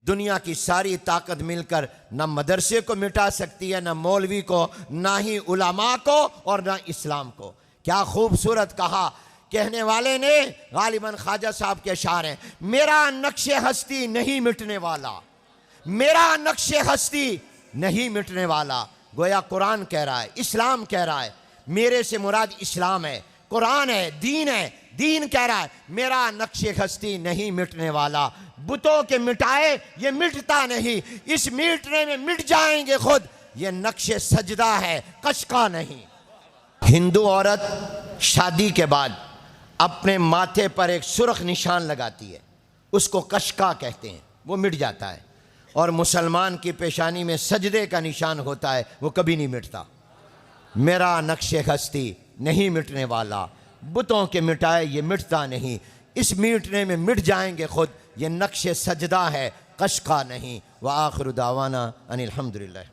दुनिया की सारी ताकत मिलकर न मदरसे को मिटा सकती है, न मौलवी को, ना ही उलमा को और ना इस्लाम को। क्या खूबसूरत कहा कहने वाले ने, गालिबन ख्वाजा साहब के अशार हैं, मेरा नक्शे हस्ती नहीं मिटने वाला, मेरा नक्शे हस्ती नहीं मिटने वाला। गोया कुरान कह रहा है, इस्लाम कह रहा है, मेरे से मुराद इस्लाम है, कुरान है, दीन है। दीन कह रहा है मेरा नक्शे हस्ती नहीं मिटने वाला। बुतों के मिटाए ये मिटता नहीं, इस मिटने में मिट जाएंगे खुद। ये नक्शे सजदा है, कशका नहीं। हिंदू औरत शादी के बाद अपने माथे पर एक सुर्ख निशान लगाती है, उसको कशका कहते हैं, वो मिट जाता है। और मुसलमान की पेशानी में सजदे का निशान होता है, वो कभी नहीं मिटता। मेरा नक्शे हस्ती नहीं मिटने वाला, बुतों के मिटाए ये मिटता नहीं, इस मिटने में मिट जाएंगे खुद। ये नक्शे सजदा है, कशका नहीं। व आखिर दावाना अनिल हम्दुलिल्लाह।